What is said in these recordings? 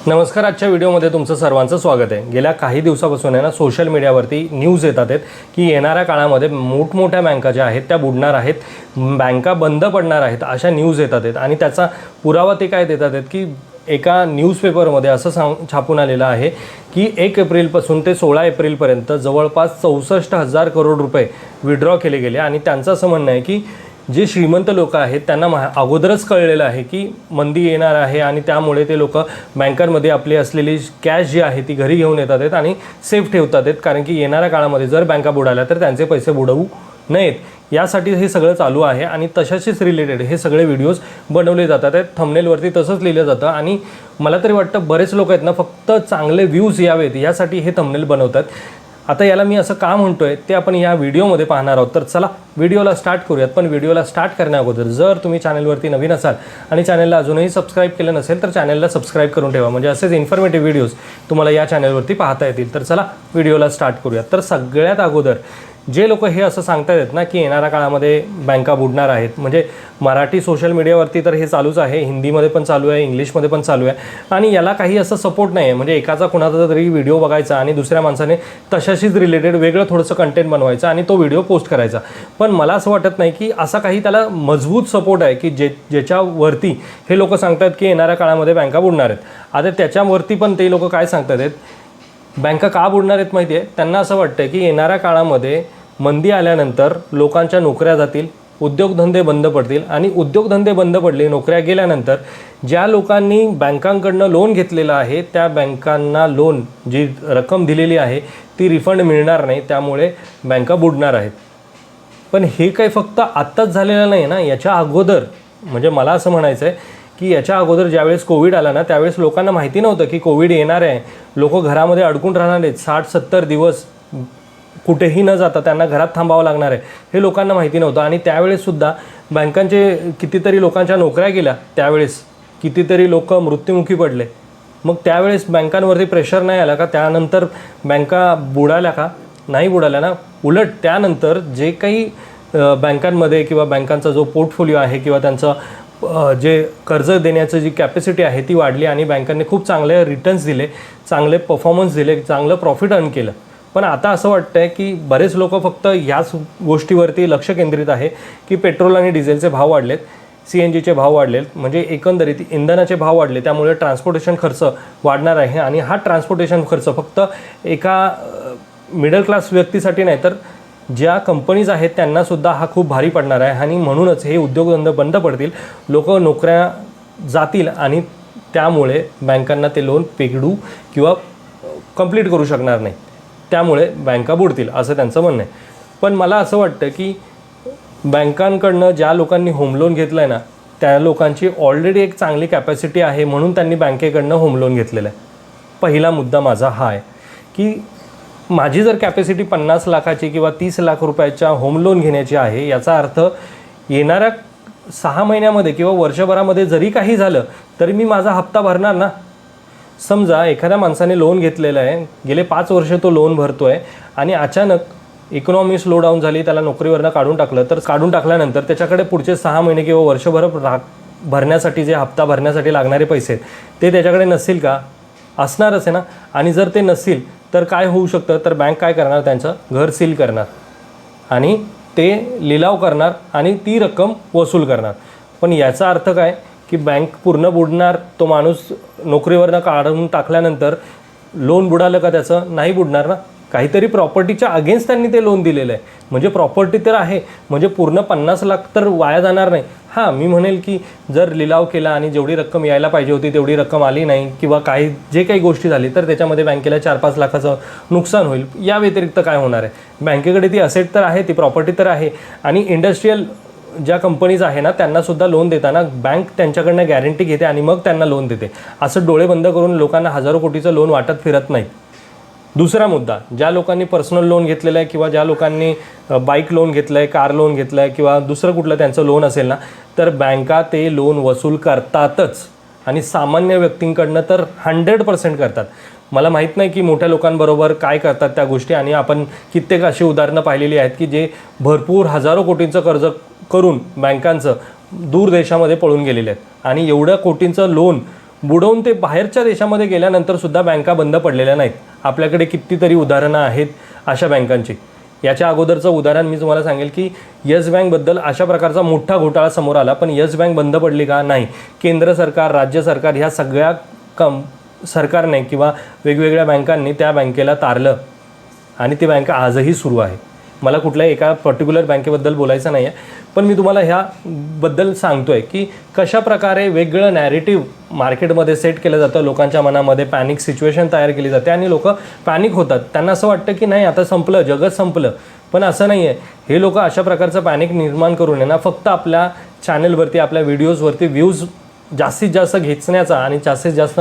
नमस्कार. आजच्या व्हिडिओमध्ये तुमचं सर्वांचं स्वागत आहे. गेल्या काही दिवसापासून आहे ना सोशल मीडियावरती न्यूज येतात की येणाऱ्या काळामध्ये मोठमोठ्या बँका ज्या आहेत त्या बुडणार आहेत, बँका बंद पडणार आहेत, अशा न्यूज येतात आणि त्याचा पुरावा ते काय देतात की एका न्यूजपेपरमध्ये असं छापून आलेलं आहे की 1 एप्रिलपासून ते 16 एप्रिलपर्यंत जवळपास 64,000 करोड रुपये विड्रॉ केले गेले आणि त्यांचं असं म्हणणं आहे की जे श्रीमंत लोक आहेत त्यांना अगोदरच कळलेलं आहे की मंदी येणार आहे आणि त्यामुळे ते लोक बँकांमध्ये आपली असलेली कॅश जी आहे ती घरी घेऊन येतात आहेत आणि सेफ ठेवतात आहेत, कारण की येणाऱ्या काळामध्ये जर बँका बुडाल्या तर त्यांचे पैसे बुडवू नयेत यासाठी हे सगळं चालू आहे. आणि तशाशीच रिलेटेड हे सगळे व्हिडिओज बनवले जातात आहेत. थंबनेलवरती तसंच लिहिलं जातं आणि मला तरी वाटतं बरेच लोक आहेत ना फक्त चांगले व्ह्यूज यावेत यासाठी हे थंबनेल बनवतात. आता याला मी असं का म्हणतोय ते आपण या व्हिडिओमध्ये पाहणार आहोत. तर चला व्हिडिओला स्टार्ट करूयात. पण व्हिडिओला स्टार्ट करण्याअगोदर जर तुम्ही चॅनलवरती नवीन असाल आणि चॅनलला अजूनही सबस्क्राईब केलं नसेल तर चॅनलला सबस्क्राईब करून ठेवा, म्हणजे असेच इन्फॉर्मेटिव्ह व्हिडिओज तुम्हाला या चॅनलवरती पाहता येतील. तर चला व्हिडिओला स्टार्ट करूयात. तर सगळ्यात अगोदर जे लोक हे असं सांगतात आहेत ना की येणाऱ्या काळामध्ये बँका बुडणार आहेत, म्हणजे मराठी सोशल मीडियावरती तर हे चालूच आहे, हिंदीमध्ये पण चालू आहे, इंग्लिशमध्ये पण चालू आहे आणि याला काही असं सपोर्ट नाही आहे. म्हणजे एकाचा कुणाचा तरी व्हिडिओ बघायचा आणि दुसऱ्या माणसाने तशाशीच रिलेटेड वेगळं थोडंसं कंटेंट बनवायचं आणि तो व्हिडिओ पोस्ट करायचा. पण मला असं वाटत नाही की असा काही त्याला मजबूत सपोर्ट आहे की ज्याच्यावरती हे लोक सांगतात की येणाऱ्या काळामध्ये बँका बुडणार आहेत. आता त्याच्यावरती पण ते लोक काय सांगतात आहेत, बँका का बुडणार आहेत माहिती आहे? त्यांना असं वाटतं की येणाऱ्या काळामध्ये मंदी आल्यानंतर लोकांच्या नोकऱ्या जातील, उद्योगधंदे बंद पडतील आणि उद्योगधंदे बंद पडले, नोकऱ्या गेल्यानंतर ज्या लोकांनी बँकांकडनं लोन घेतलेलं आहे त्या बँकांना लोन जी रक्कम दिलेली आहे ती रिफंड मिळणार नाही, त्यामुळे बँका बुडणार आहेत. पण हे काही फक्त आत्ताच झालेलं नाही ना, याच्या अगोदर, म्हणजे मला असं म्हणायचं आहे की याच्या अगोदर ज्यावेळेस कोविड आला ना त्यावेळेस लोकांना माहिती नव्हतं की कोविड येणार आहे, लोक घरामध्ये अडकून राहणार आहेत, 60-70 दिवस कुठेही न जाता त्यांना घरात थांबावं लागणार आहे, हे लोकांना माहिती नव्हतं. आणि त्यावेळेससुद्धा बँकांचे कितीतरी लोकांच्या नोकऱ्या गेल्या, त्यावेळेस कितीतरी लोक मृत्युमुखी पडले. मग त्यावेळेस बँकांवरती प्रेशर नाही आला का? त्यानंतर बँका बुडाल्या का? नाही बुडाल्या ना. उलट त्यानंतर जे काही बँकांमध्ये किंवा बँकांचा जो पोर्टफोलिओ आहे किंवा त्यांचं जे कर्ज देण्याचं जी कॅपॅसिटी आहे ती वाढली आणि बँकांनी खूप चांगले रिटर्न्स दिले, चांगले परफॉर्मन्स दिले, चांगलं प्रॉफिट अर्न केलं. पण आता असं वाटतं आहे की बरेच लोक फक्त याच गोष्टीवरती लक्ष केंद्रित आहे की पेट्रोल आणि डिझेलचे भाव वाढलेत, CNGचे भाव वाढलेत, म्हणजे एकंदरीत इंधनाचे भाव वाढले, त्यामुळे ट्रान्सपोर्टेशन खर्च वाढणार आहे. आणि हा ट्रान्सपोर्टेशन खर्च फक्त एका मिडल क्लास व्यक्तीसाठी नाही तर ज्या कंपनीज आहेत त्यांनासुद्धा हा खूप भारी पडणार आहे. आणि म्हणूनच हे उद्योगधंदे बंद पडतील, लोक नोकऱ्या जातील आणि त्यामुळे बँकांना ते लोन पेडू किंवा कंप्लीट करू शकणार नाही, त्यामुळे बँका बुडतील असं त्यांचं म्हणणं आहे. पण मला असं वाटतं की बँकांकडनं ज्या लोकांनी होम लोन घेतलं आहे ना त्या लोकांची ऑलरेडी एक चांगली कॅपॅसिटी आहे म्हणून त्यांनी बँकेकडनं होम लोन घेतलेलं आहे. पहिला मुद्दा माझा हा आहे की माझी जर कॅपॅसिटी 50 लाखाची किंवा 30 लाख रुपयाच्या होम लोन घेण्याची आहे, याचा अर्थ येणाऱ्या 6 महिन्यामध्ये किंवा वर्षभरामध्ये जरी काही झालं तरी मी माझा हप्ता भरणार ना. समजा एखाद्या माणसाने लोन घेतलेलं आहे, गेले 5 वर्ष तो लोन भरतो आहे आणि अचानक इकॉनॉमी स्लो डाऊन झाली, त्याला नोकरीवरनं काढून टाकलं, तर काढून टाकल्यानंतर त्याच्याकडे पुढचे 6 महिने किंवा वर्षभर भरण्यासाठी जे हप्ता भरण्यासाठी लागणारे पैसे ते त्याच्याकडे नसतील का? असणारच आहे ना. आणि जर ते नसतील तर काय होऊ शकतं, तर बँक काय करणार, त्यांचं घर सील करणार आणि ते लिलाव करणार आणि ती रक्कम वसूल करणार. पण याचा अर्थ काय की बँक पूर्ण बुडणार, तो माणूस नोकरीवरनं काढून टाकल्यानंतर लोन बुडालं का? त्याचं नाही बुडणार ना. काहीतरी प्रॉपर्टीच्या अगेन्स्ट त्यांनी ते लोन दिलेलं आहे, म्हणजे प्रॉपर्टी तर आहे, म्हणजे पूर्ण 50 लाख तर वाया जाणार नाही. हां, मी म्हणेल की जर लिलाव केला आणि जेवढी रक्कम यायला पाहिजे होती तेवढी रक्कम आली नाही किंवा जे काही गोष्टी झाली तर त्याच्यामध्ये बँकेला 4-5 लाखाचं नुकसान होईल. या व्यतिरिक्त काय होणार आहे? बँकेकडे ती असेट तर आहे, ती प्रॉपर्टी तर आहे. आणि इंडस्ट्रीयल ज्या कंपनीज आहे ना त्यांनासुद्धा लोन देताना बँक त्यांच्याकडनं गॅरंटी घेते आणि मग त्यांना लोन देते. असं डोळे बंद करून लोकांना हजारो कोटीचं लोन वाटत फिरत नाही. दुसरा मुद्दा, ज्या लोकांनी पर्सनल लोन घेतलेलं आहे किंवा ज्या लोकांनी बाईक लोन घेतलं आहे, कार लोन घेतलं आहे किंवा दुसरं कुठलं त्यांचं लोन असेल ना, तर बँका ते लोन वसूल करतातच आणि सामान्य व्यक्तींकडनं तर 100% करतात. मला माहीत नाही की मोठ्या लोकांबरोबर काय करतात त्या गोष्टी, आणि आपण कित्येक अशी उदाहरणं पाहिलेली आहेत की जे भरपूर हजारो कोटींचं कर्ज करून बँकांचं दूर देशामध्ये पळून गेलेले आहेत आणि एवढ्या कोटींचं लोन बुडवून ते बाहेरच्या देशामध्ये गेल्यानंतर सुद्धा बँका बंद पडलेल्या नाहीत. आपल्याकडे कितीतरी उदाहरणं आहेत अशा बँकांची. याच्या अगोदरचं उदाहरण मी तुम्हाला सांगेल की येस बँकबद्दल अशा प्रकारचा मोठा घोटाळा समोर आला, पण येस बँक बंद पडली का? नाही. केंद्र सरकार, राज्य सरकार ह्या सगळ्या सरकारने किंवा वेगवेगळ्या बँकांनी त्या बँकेला तारलं आणि ती बँक आजही सुरू आहे. मला कुठल्याही एका पर्टिक्युलर बँकेबद्दल बोलायचं नाही आहे, पण मी तुम्हाला ह्याबद्दल सांगतो आहे की कशा प्रकारे वेगळं नॅरेटिव्ह मार्केटमध्ये सेट केलं जातं, लोकांच्या मनामध्ये पॅनिक सिच्युएशन तयार केली जाते आणि लोक पॅनिक होतात. त्यांना असं वाटतं की नाही आता संपलं, जगच संपलं, पण असं नाही आहे. हे लोक अशा प्रकारचं पॅनिक निर्माण करून आहे ना फक्त आपल्या चॅनलवरती, आपल्या व्हिडिओजवरती व्ह्यूज जास्तीत जास्त घेचण्याचा आणि जास्तीत जास्त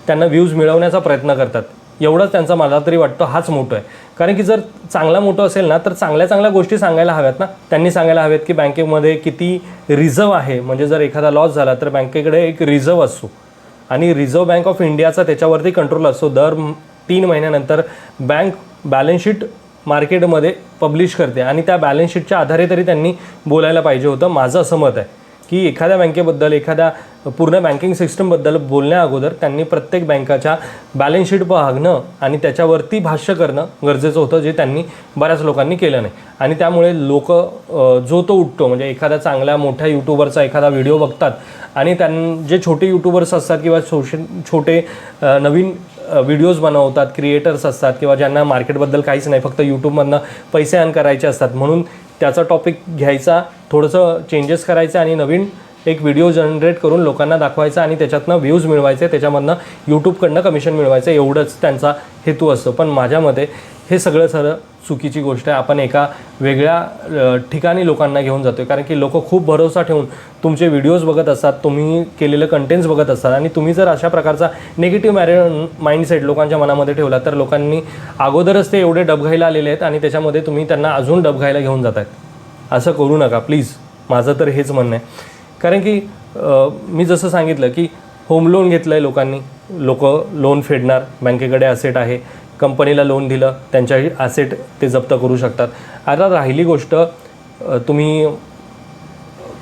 त्यांना व्ह्यूज मिळवण्याचा प्रयत्न करतात. एवढंच त्यांचा मला तरी वाटतं हाच मोठं आहे. कारण की जर चांगला मोठं असेल ना तर चांगल्या चांगल्या गोष्टी सांगायला हव्यात ना. त्यांनी सांगायला हव्यात की बँकेमध्ये किती रिझर्व्ह आहे, म्हणजे जर एखादा लॉस झाला तर बँकेकडे एक रिझर्व्ह असतो आणि रिझर्व्ह बँक ऑफ इंडियाचा त्याच्यावरती कंट्रोल असतो. दर 3 महिन्यानंतर बँक बॅलन्स शीट मार्केटमध्ये पब्लिश करते आणि त्या बॅलन्स शीटच्या आधारे तरी त्यांनी बोलायला पाहिजे होतं. माझं असं मत आहे की एखाद्या बँकेबद्दल, एखाद्या पूर्ण बँकिंग सिस्टमबद्दल बोलण्या अगोदर त्यांनी प्रत्येक बँकाच्या बॅलन्स शीट पाहणं आणि त्याच्यावरती भाष्य करणं गरजेचं होतं, जे त्यांनी बऱ्याच लोकांनी केलं नाही. आणि त्यामुळे लोक जो तो उठतो, म्हणजे एखाद्या चांगल्या मोठ्या यूट्यूबरचा एखादा व्हिडिओ बघतात आणि जे छोटे यूट्यूबर्स असतात किंवा छोटे नवीन व्हिडिओज बनवतात, क्रिएटर्स असतात किंवा ज्यांना मार्केटबद्दल काहीच नाही, फक्त यूट्यूबमधनं पैसे अर्न करायचे असतात, म्हणून त्याचा टॉपिक घ्यायचा, थोडंसं चेंजेस करायचं आणि नवीन एक व्हिडिओ जनरेट करून लोकांना दाखवायचा आणि त्याच्यातनं व्ह्यूज मिळवायचे, त्याच्यामधनं यूट्यूबकडनं कमिशन मिळवायचं, एवढंच त्यांचा हेतू असतो. पण माझ्या मते हे सगळं चुकीची गोष्ट आहे. आपण एका वेगळ्या ठिकाणी लोकांना घेऊन जातो आहे, कारण की लोक खूप भरोसा ठेवून तुमचे व्हिडिओज बघत असतात, तुम्ही केलेलं कंटेंट्स बघत असतात आणि तुम्ही जर अशा प्रकारचा निगेटिव्ह माइंडसेट लोकांच्या मनामध्ये ठेवला तर लोकांनी अगोदरच ते एवढे डबघाईला आलेले आहेत आणि त्याच्यामध्ये तुम्ही त्यांना अजून डबघाईला घेऊन जात आहेत. असं करू नका प्लीज. माझं तर हेच म्हणणं आहे. कारण की मी जसं सांगितलं की होम लोन घेतलं आहे लोकांनी, लोक लोन फेडणार, बँकेकडे ॲसेट आहे, कंपनीला लोन दिलं, त्यांच्याही ॲसेट ते जप्त करू शकतात. आता राहिली गोष्ट, तुम्ही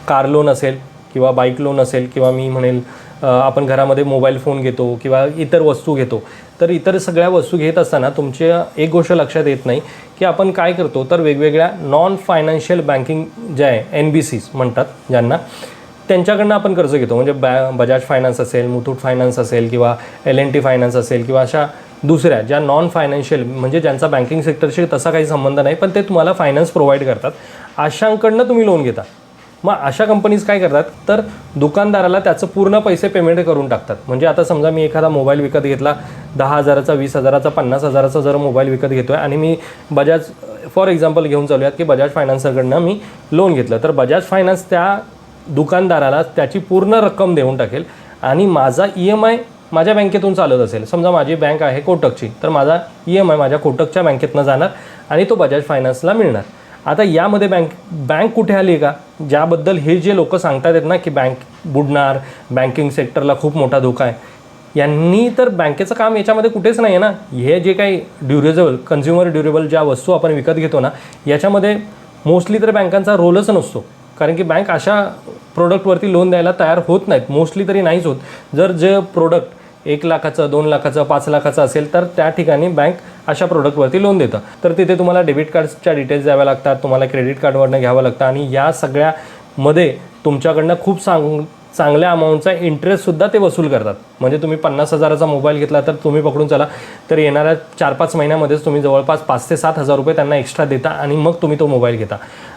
कार लोन असेल किंवा बाईक लोन असेल किंवा मी म्हणेल आपण घरामध्ये मोबाईल फोन घेतो किंवा इतर वस्तू घेतो, तर इतर सगळ्या वस्तू घेत असताना तुमच्या एक गोष्ट लक्षात येत नाही की आपण काय करतो, तर वेगवेगळ्या नॉन फायनान्शियल बँकिंग ज्या आहे NBCs म्हणतात ज्यांना, त्यांच्याकडनं आपण कर्ज घेतो. म्हणजे बजाज फायनान्स असेल, मुथूट फायनान्स असेल किंवा L&T फायनान्स असेल किंवा अशा दुसऱ्या ज्या नॉन फायनान्शियल, म्हणजे ज्यांचा बँकिंग सेक्टरशी तसा काही संबंध नाही पण ते तुम्हाला फायनान्स प्रोव्हाइड करतात, अशांकडनं तुम्ही लोन घेता. मग अशा कंपनीज काय करतात, तर दुकानदाराला त्याचं पूर्ण पैसे पेमेंट करून टाकतात. म्हणजे आता समजा मी एखादा मोबाईल विकत घेतला, 10,000चा, 20,000चा, 50,000चा जर मोबाईल विकत घेतो आहे आणि मी बजाज फॉर एक्झाम्पल घेऊन चालू आहेत की बजाज फायनान्सकडनं मी लोन घेतलं, तर बजाज फायनान्स त्या दुकानदाराला त्याची पूर्ण रक्कम देऊन टाकेल आणि माझा EMI माझ्या बँकेतून चालत असेल. समजा माझी बँक आहे कोटकची, तर माझा EMI माझ्या कोटकच्या बँकेतनं जाणार आणि तो बजाज फायनान्सला मिळणार. आता यामध्ये बँक कुठे आली का, ज्याबद्दल हे जे लोक सांगतात आहेत ना की बँक बुडणार, बँकिंग सेक्टरला खूप मोठा धोका आहे, यांनी तर बँकेचं काम याच्यामध्ये कुठेच नाही आहे ना. हे जे काही कन्झ्युमर ड्युरेबल ज्या वस्तू आपण विकत घेतो ना, याच्यामध्ये मोस्टली तर बँकांचा रोलच नसतो. कारण की बँक अशा प्रोडक्टवरती लोन द्यायला तयार होत नाहीत, मोस्टली तरी नाहीच होत. जर जे प्रोडक्ट 1 लाखाचं, 2 लाखाचं, 5 लाखाचं असेल तर त्या ठिकाणी बँक अशा प्रोडक्टवरती लोन देतं. तर तिथे तुम्हाला डेबिट कार्ड्सच्या डिटेल्स द्याव्या लागतात, तुम्हाला क्रेडिट कार्डवरनं घ्यावं लागतं आणि या सगळ्यामध्ये तुमच्याकडनं खूप चांगल्या अमाऊंटचा इंटरेस्टसुद्धा ते वसूल करतात. म्हणजे तुम्ही 50,000चा मोबाईल घेतला तर तुम्ही पकडून चला तर येणाऱ्या 4-5 महिन्यामध्येच तुम्ही जवळपास 5,000 ते 7,000 रुपये त्यांना एक्स्ट्रा देता आणि मग तुम्ही तो मोबाईल घेता.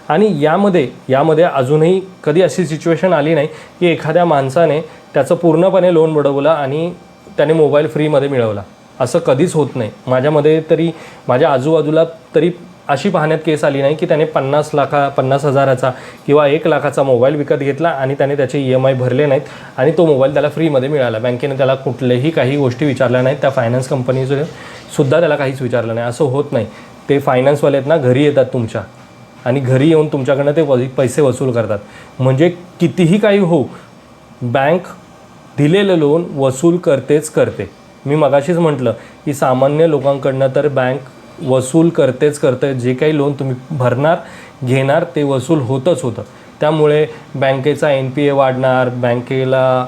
आणि यामध्ये अजूनही कधी अशी सिच्युएशन आली नाही की एखाद्या माणसाने त्याचं पूर्णपणे लोन बुडवलं आणि त्याने मोबाईल फ्रीमध्ये मिळवला. असं कधीच होत नाही. माझ्यामध्ये तरी, माझ्या आजूबाजूला तरी अशी पाहण्यात केस आली नाही की त्याने 50,000चा किंवा 1 लाखाचा मोबाईल विकत घेतला आणि त्याने त्याचे EMI भरले नाहीत आणि तो मोबाईल त्याला फ्रीमध्ये मिळाला. बँकेने त्याला कुठल्याही काही गोष्टी विचारल्या नाहीत, त्या फायनान्स कंपनीने सुद्धा त्याला काहीच विचारलं नाही. असं होत नाही. ते फायनान्सवाले आहेत ना, घरी येतात तुमच्या आणि घरी येऊन तुमच्याकडनं ते पैसे वसूल करतात. म्हणजे कितीही काही हो, बँक दिलेलं लोन वसूल करतेच करते. मी मगाशीच म्हटलं की सामान्य लोकांकडनं तर बँक वसूल करतेच करते. जे काही लोन तुम्ही भरणार, घेणार ते वसूल होतंच होतं. त्यामुळे बँकेचा NPA वाढणार, बँकेला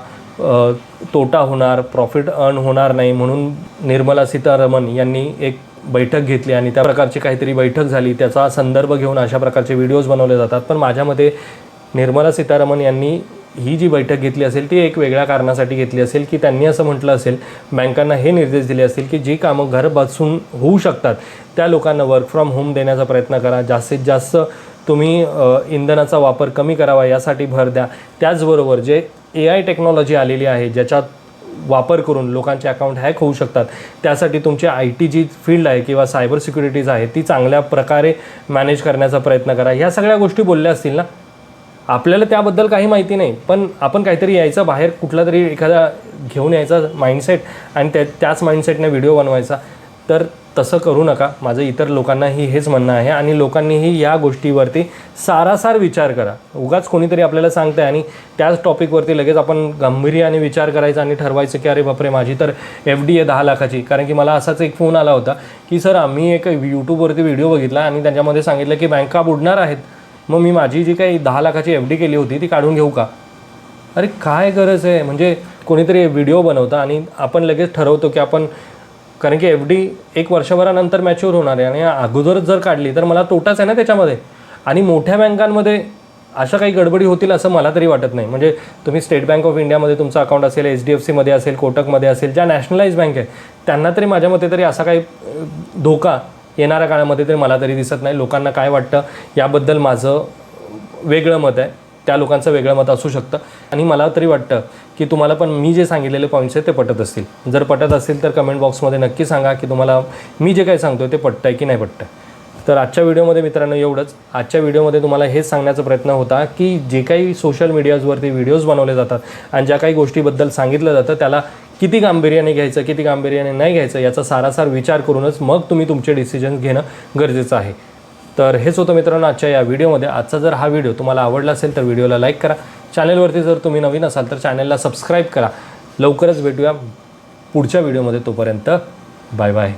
तोटा होणार, प्रॉफिट अर्न होणार नाही, म्हणून निर्मला सीतारामन यांनी एक बैठक घेतली आणि त्या प्रकारची काहीतरी बैठक झाली, त्याचा संदर्भ घेऊन अशा प्रकारचे व्हिडिओज बनवले जातात. पण माझ्या मते निर्मला सीतारामन यांनी ही जी बैठक घेतली असेल ती एक वेगळ्या कारणासाठी घेतली असेल, की त्यांनी असं म्हटलं असेल, बँकांना हे निर्देश दिले असतील की जी कामं घर बसून होऊ शकतात त्या लोकांना वर्क फ्रॉम होम देण्याचा प्रयत्न करा, जास्तीत जास्त तुम्ही इंधनाचा वापर कमी करावा यासाठी भर द्या. त्याचबरोबर जे AI टेक्नॉलॉजी आलेली आहे ज्याच्यात वापर करून लोकांचे अकाउंट हॅक होऊ शकतात, त्यासाठी तुमची IT जी फील्ड आहे किंवा सायबर सिक्युरिटीज आहे ती चांगल्या प्रकारे मॅनेज करण्याचा प्रयत्न करा. ह्या सगळ्या गोष्टी बोलल्या असतील ना. आपल्याला त्याबद्दल काही माहिती नाही, पण आपण काहीतरी यायचं बाहेर, कुठला तरी एखादा घेऊन यायचा माइंडसेट आणि त्याच माइंडसेटने व्हिडिओ बनवायचा. तर तसं करू नका. माझं इतर लोकांनाही हेच म्हणणं आहे आणि लोकांनीही या गोष्टीवरती सारासार विचार करा. उगाच कोणीतरी आपल्याला सांगतं आहे आणि त्याच टॉपिकवरती लगेच आपण गांभीर्याने विचार करायचा आणि ठरवायचं की अरे बापरे माझी तर FD आहे 10 लाखाची. कारण की मला असाच एक फोन आला होता की सर आम्ही एक यूट्यूबवरती व्हिडिओ बघितला आणि त्याच्यामध्ये सांगितलं की बँका बुडणार आहेत, मग मी माझी जी काही 10 लाखाची FD केली होती ती काढून घेऊ का. अरे काय गरज आहे. म्हणजे कोणीतरी व्हिडिओ बनवतं आणि आपण लगेच ठरवतो की आपण, कारण की FD 1 वर्षभरानंतर मॅच्युअर होणार आहे आणि अगोदरच जर काढली तर मला तोटाच आहे ना त्याच्यामध्ये. आणि मोठ्या बँकांमध्ये अशा काही गडबडी होतील असं मला तरी वाटत नाही. म्हणजे तुम्ही स्टेट बँक ऑफ इंडियामध्ये तुमचं अकाउंट असेल, HDFCमध्ये असेल, कोटकमध्ये असेल, ज्या नॅशनलाइज बँक आहे त्यांना तरी माझ्या मते तरी असा काही धोका येणाऱ्या काळामध्ये तरी मला तरी दिसत नाही. लोकांना काय वाटतं याबद्दल माझं वेगळं मत आहे, त्या लोकांचं वेगळं मत असू शकतं. आणि मला तरी वाटतं की तुम्हाला पण मी जे सांगितलेले पॉईंट्स आहेत ते पटत असतील. जर पटत असतील तर कमेंट बॉक्समध्ये नक्की सांगा की तुम्हाला मी जे काही सांगतो ते पटतं आहे की नाही पटतं. तर आजच्या व्हिडिओमध्ये मित्रांनो एवढंच. आजच्या व्हिडिओमध्ये तुम्हाला हेच सांगण्याचा प्रयत्न होता की जे काही सोशल मीडियाजवरती व्हिडिओज बनवले जातात आणि ज्या काही गोष्टीबद्दल सांगितलं जातं त्याला किती गांभीर्याने घ्यायचं, किती गांभीर्याने नाही घ्यायचं याचा सारासार विचार करूनच मग तुम्ही तुमचे डिसिजन्स घेणं गरजेचं आहे. तर हेच होतं मित्रांनो आजच्या या व्हिडिओमध्ये. आजचा जर हा व्हिडिओ तुम्हाला आवडला असेल तर व्हिडिओला लाईक करा. चॅनलवरती जर तुम्ही नवीन असाल तर चॅनलला सबस्क्राईब करा. लवकरच भेटूया पुढच्या व्हिडिओमध्ये. तोपर्यंत बाय बाय.